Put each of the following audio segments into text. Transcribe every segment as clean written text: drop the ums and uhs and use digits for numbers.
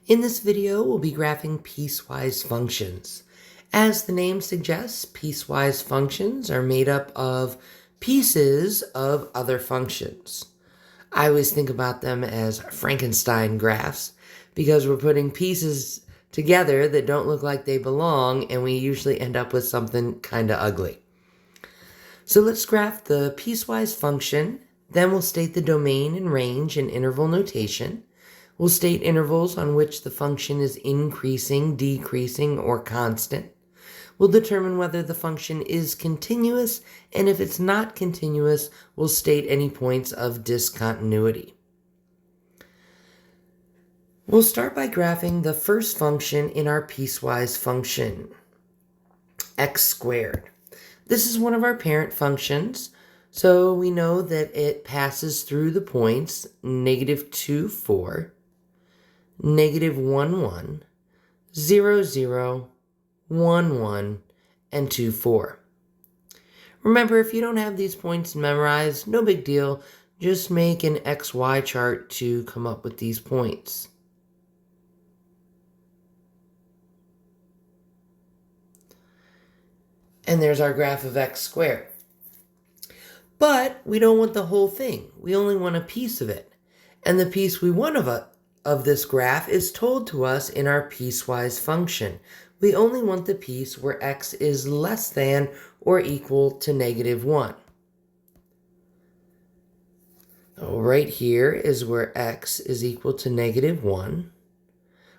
In this video, we'll be graphing piecewise functions. As the name suggests, piecewise functions are made up of pieces of other functions. I always think about them as Frankenstein graphs because we're putting pieces together that don't look like they belong, and we usually end up with something kind of ugly. So let's graph the piecewise function, then we'll state the domain and range in interval notation. We'll state intervals on which the function is increasing, decreasing, or constant. We'll determine whether the function is continuous, and if it's not continuous, we'll state any points of discontinuity. We'll start by graphing the first function in our piecewise function, x squared. This is one of our parent functions, so we know that it passes through the points -2, 4, -1, 1, 0, 0, 1, 1, and 2, 4. Remember, if you don't have these points memorized, no big deal. Just make an XY chart to come up with these points. And there's our graph of x squared. But we don't want the whole thing. We only want a piece of it. And the piece we want of this graph is told to us in our piecewise function. We only want the piece where x is less than or equal to -1. So right here is where x is equal to -1.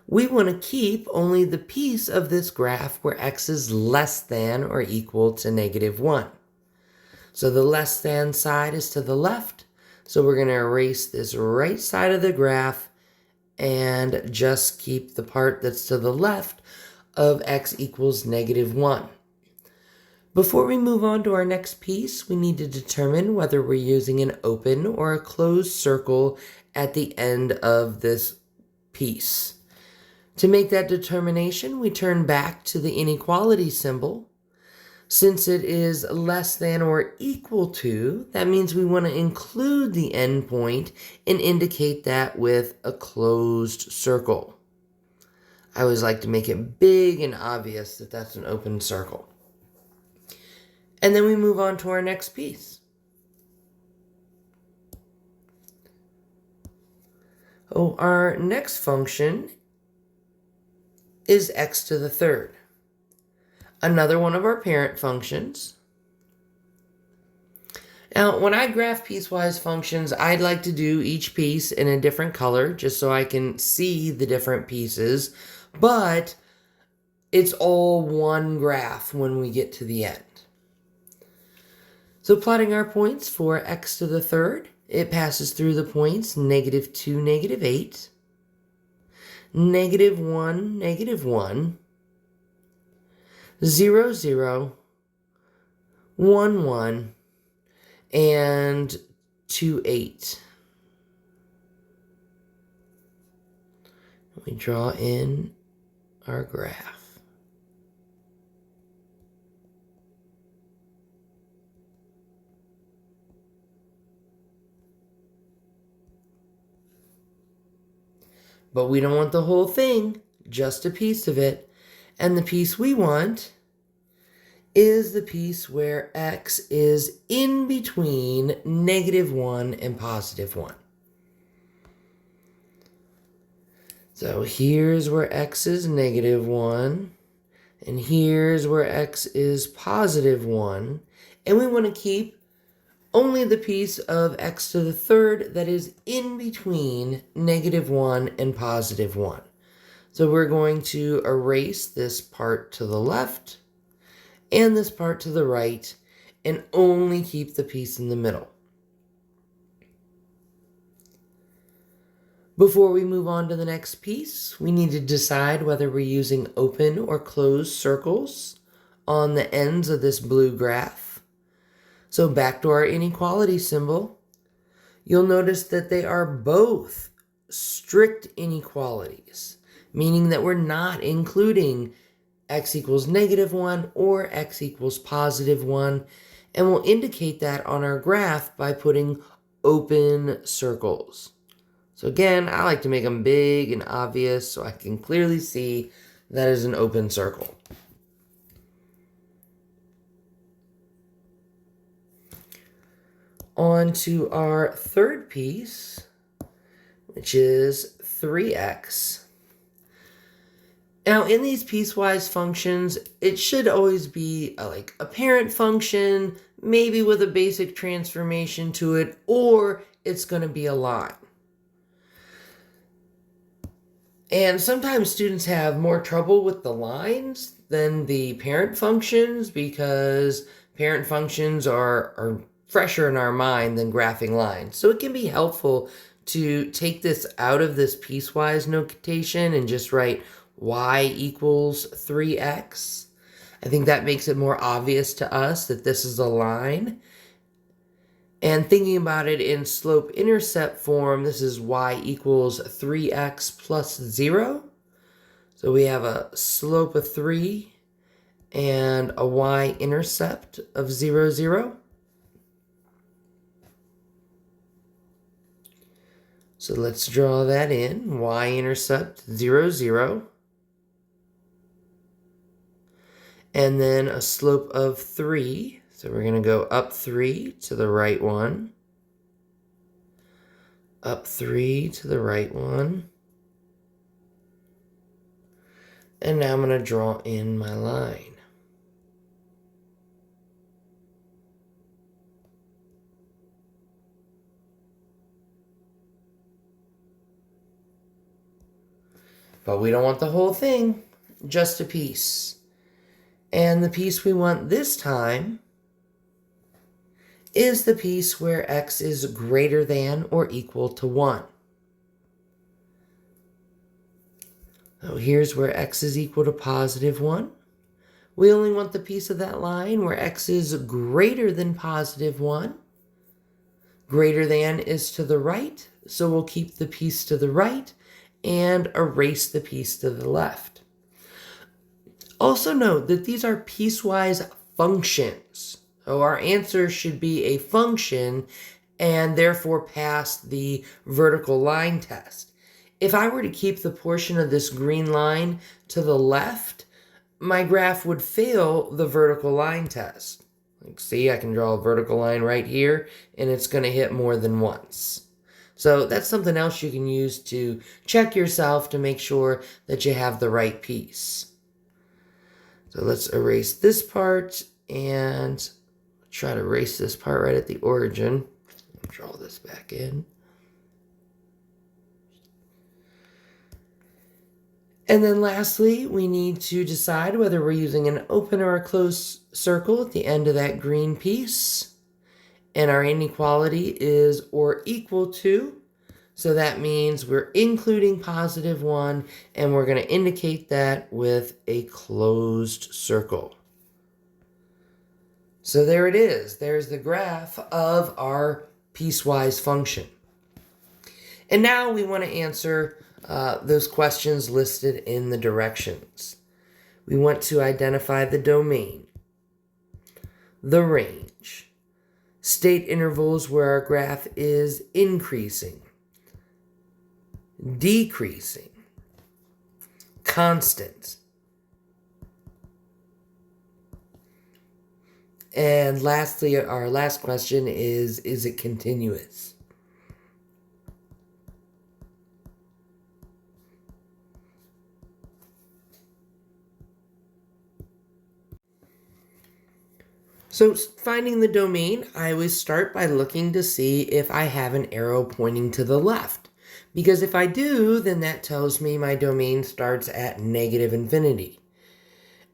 We want to keep only the piece of this graph where x is less than or equal to -1. So the less than side is to the left. So we're going to erase this right side of the graph and just keep the part that's to the left of x equals -1. Before we move on to our next piece, we need to determine whether we're using an open or a closed circle at the end of this piece. To make that determination, we turn back to the inequality symbol. Since it is less than or equal to, that means we want to include the endpoint and indicate that with a closed circle. I always like to make it big and obvious that that's an open circle. And then we move on to our next piece. Our next function is x to the third. Another one of our parent functions. Now, when I graph piecewise functions, I'd like to do each piece in a different color just so I can see the different pieces, but it's all one graph when we get to the end. So plotting our points for x to the third, it passes through the points -2, -8, -1, -1, 0, 0, 1, 1, and 2, 8. We draw in our graph. But we don't want the whole thing, just a piece of it. And the piece we want is the piece where x is in between -1 and +1. So here's where x is -1, and here's where x is +1. And we want to keep only the piece of x to the third that is in between -1 and +1. So we're going to erase this part to the left and this part to the right and only keep the piece in the middle. Before we move on to the next piece, we need to decide whether we're using open or closed circles on the ends of this blue graph. So back to our inequality symbol, you'll notice that they are both strict inequalities, meaning that we're not including x equals -1 or x equals +1, and we'll indicate that on our graph by putting open circles. So again, I like to make them big and obvious so I can clearly see that is an open circle. On to our third piece, which is 3x. Now, in these piecewise functions, it should always be like a parent function, maybe with a basic transformation to it, or it's going to be a line. And sometimes students have more trouble with the lines than the parent functions because parent functions are fresher in our mind than graphing lines. So it can be helpful to take this out of this piecewise notation and just write y equals 3x. I think that makes it more obvious to us that this is a line. And thinking about it in slope-intercept form, this is y equals 3x plus 0. So we have a slope of 3 and a y-intercept of 0, 0. So let's draw that in. Y-intercept 0, 0. And then a slope of 3. So we're going to go up 3 to the right 1. Up 3 to the right 1. And now I'm going to draw in my line. But we don't want the whole thing, just a piece. And the piece we want this time is the piece where x is greater than or equal to 1. So here's where x is equal to positive 1. We only want the piece of that line where x is greater than positive 1. Greater than is to the right, so we'll keep the piece to the right and erase the piece to the left. Also note that these are piecewise functions. So our answer should be a function and therefore pass the vertical line test. If I were to keep the portion of this green line to the left, my graph would fail the vertical line test. Like, see, I can draw a vertical line right here, and it's going to hit more than once. So that's something else you can use to check yourself to make sure that you have the right piece. So let's erase this part and try to erase this part right at the origin. Draw this back in. And then lastly, we need to decide whether we're using an open or a closed circle at the end of that green piece. And our inequality is or equal to. So that means we're including positive 1, and we're going to indicate that with a closed circle. So there it is. There's the graph of our piecewise function. And now we want to answer those questions listed in the directions. We want to identify the domain, the range, state intervals where our graph is increasing, decreasing, constant, and lastly, our last question is it continuous? So finding the domain, I always start by looking to see if I have an arrow pointing to the left. Because if I do, then that tells me my domain starts at negative infinity.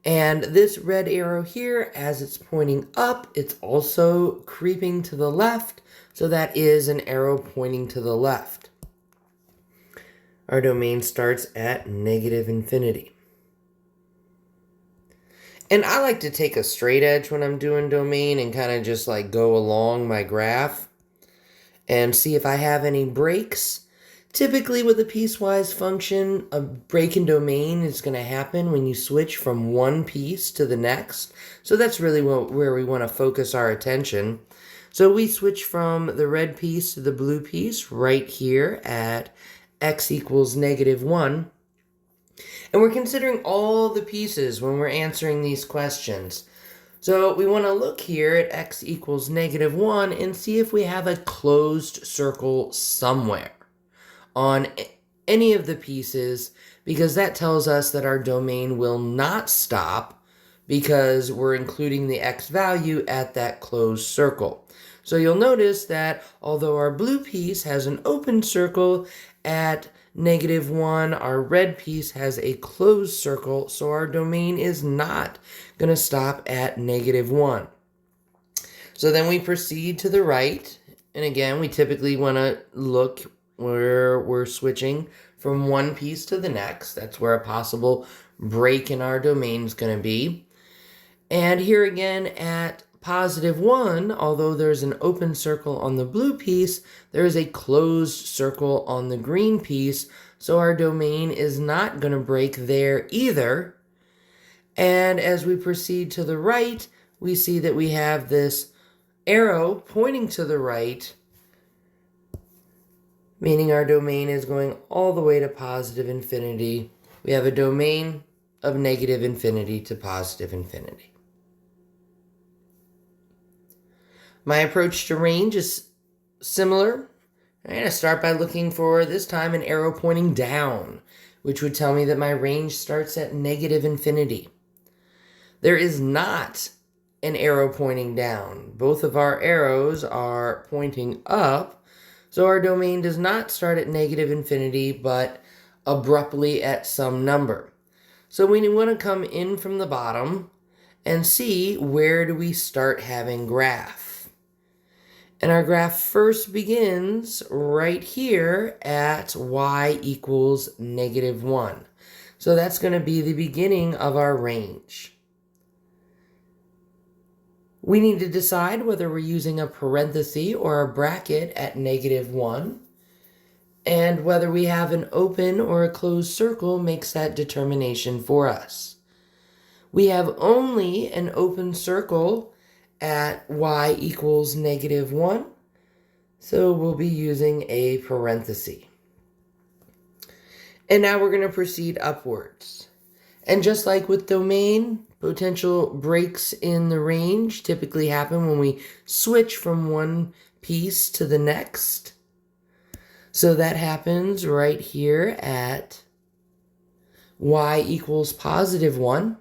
And this red arrow here, as it's pointing up, it's also creeping to the left. So that is an arrow pointing to the left. Our domain starts at negative infinity. And I like to take a straight edge when I'm doing domain and kind of just like go along my graph and see if I have any breaks. Typically with a piecewise function, a break in domain is going to happen when you switch from one piece to the next. So that's really where we want to focus our attention. So we switch from the red piece to the blue piece right here at x equals -1. And we're considering all the pieces when we're answering these questions. So we want to look here at x equals -1 and see if we have a closed circle somewhere on any of the pieces, because that tells us that our domain will not stop because we're including the x value at that closed circle. So you'll notice that although our blue piece has an open circle at -1, our red piece has a closed circle, so our domain is not going to stop at -1. So then we proceed to the right, and again, we typically want to look where we're switching from one piece to the next. That's where a possible break in our domain is going to be. And here again at +1, although there's an open circle on the blue piece, there is a closed circle on the green piece, so our domain is not going to break there either. And as we proceed to the right, we see that we have this arrow pointing to the right, meaning our domain is going all the way to +infinity. We have a domain of -infinity to +infinity. My approach to range is similar. I'm going to start by looking for, this time, an arrow pointing down, which would tell me that my range starts at -infinity. There is not an arrow pointing down. Both of our arrows are pointing up, so our domain does not start at -infinity, but abruptly at some number. So we want to come in from the bottom and see, where do we start having graph? And our graph first begins right here at y equals -1. So that's going to be the beginning of our range. We need to decide whether we're using a parenthesis or a bracket at -1. And whether we have an open or a closed circle makes that determination for us. We have only an open circle at y equals -1, so we'll be using a parenthesis. And now we're going to proceed upwards. And just like with domain, potential breaks in the range typically happen when we switch from one piece to the next. So that happens right here at y equals +1.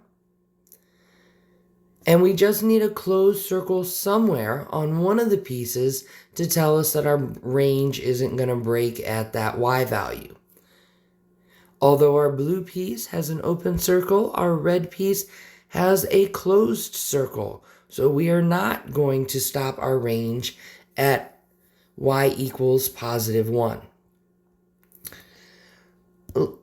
And we just need a closed circle somewhere on one of the pieces to tell us that our range isn't going to break at that y value. Although our blue piece has an open circle, our red piece has a closed circle. So we are not going to stop our range at y equals +1.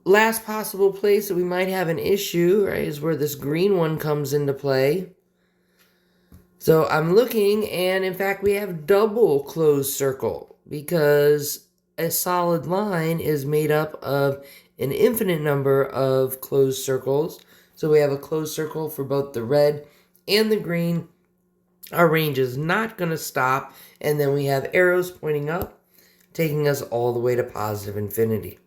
Last possible place that we might have an issue, right, is where this green one comes into play. So I'm looking, and in fact we have double closed circle, because a solid line is made up of an infinite number of closed circles. So we have a closed circle for both the red and the green. Our range is not going to stop, and then we have arrows pointing up, taking us all the way to +infinity.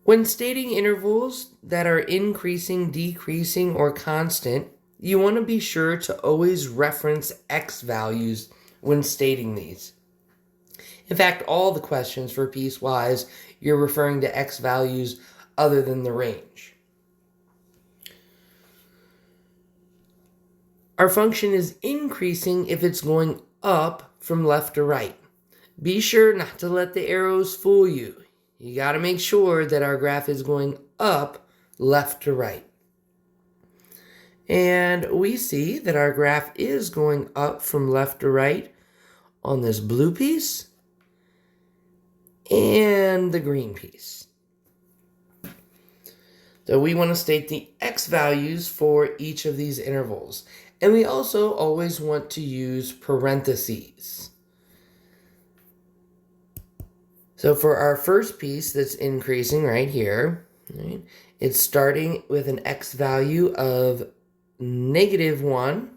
When stating intervals that are increasing, decreasing, or constant, you want to be sure to always reference x values when stating these. In fact, all the questions for Piecewise, you're referring to x values other than the range. Our function is increasing if it's going up from left to right. Be sure not to let the arrows fool you. You got to make sure that our graph is going up left to right. And we see that our graph is going up from left to right on this blue piece and the green piece. So we want to state the x values for each of these intervals. And we also always want to use parentheses. So for our first piece that's increasing right here, Right? It's starting with an x value of -1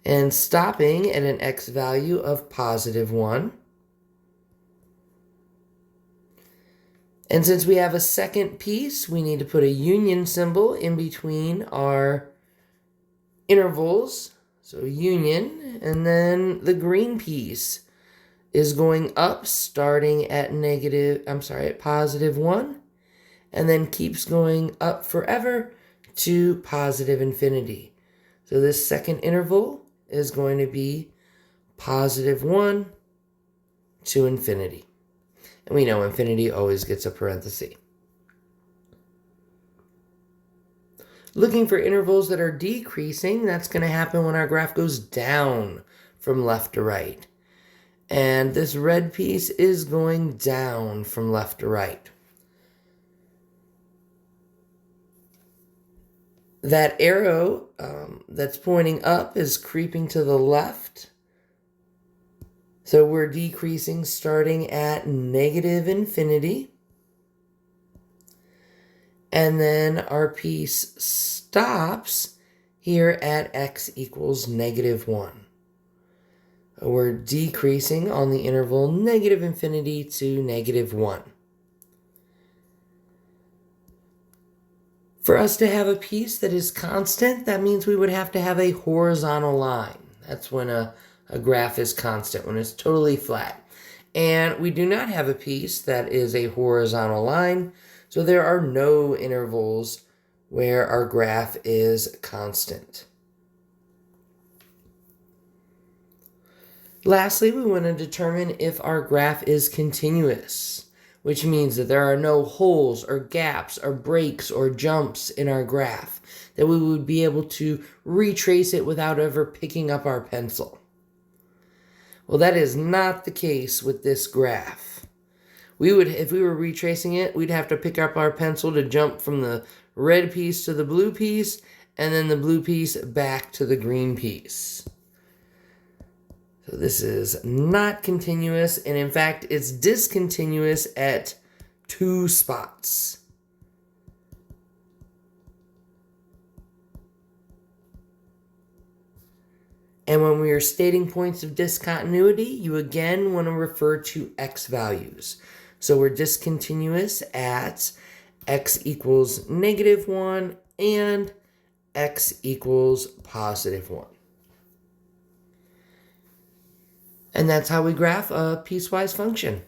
and stopping at an x value of +1. And since we have a second piece, we need to put a union symbol in between our intervals. So union, and then the green piece is going up starting at +1, and then keeps going up forever to positive infinity. So this second interval is going to be +1 to infinity. And we know infinity always gets a parenthesis. Looking for intervals that are decreasing, that's going to happen when our graph goes down from left to right. And this red piece is going down from left to right. That arrow that's pointing up is creeping to the left. So we're decreasing starting at -infinity. And then our piece stops here at x equals -1. We're decreasing on the interval -infinity to -1. For us to have a piece that is constant, that means we would have to have a horizontal line. That's when a graph is constant, when it's totally flat. And we do not have a piece that is a horizontal line, so there are no intervals where our graph is constant. Lastly, we want to determine if our graph is continuous, which means that there are no holes or gaps or breaks or jumps in our graph, that we would be able to retrace it without ever picking up our pencil. Well, that is not the case with this graph. If we were retracing it, we'd have to pick up our pencil to jump from the red piece to the blue piece, and then the blue piece back to the green piece. So this is not continuous, and in fact, it's discontinuous at 2 spots. And when we are stating points of discontinuity, you again want to refer to x values. So we're discontinuous at x equals -1 and x equals +1. And that's how we graph a piecewise function.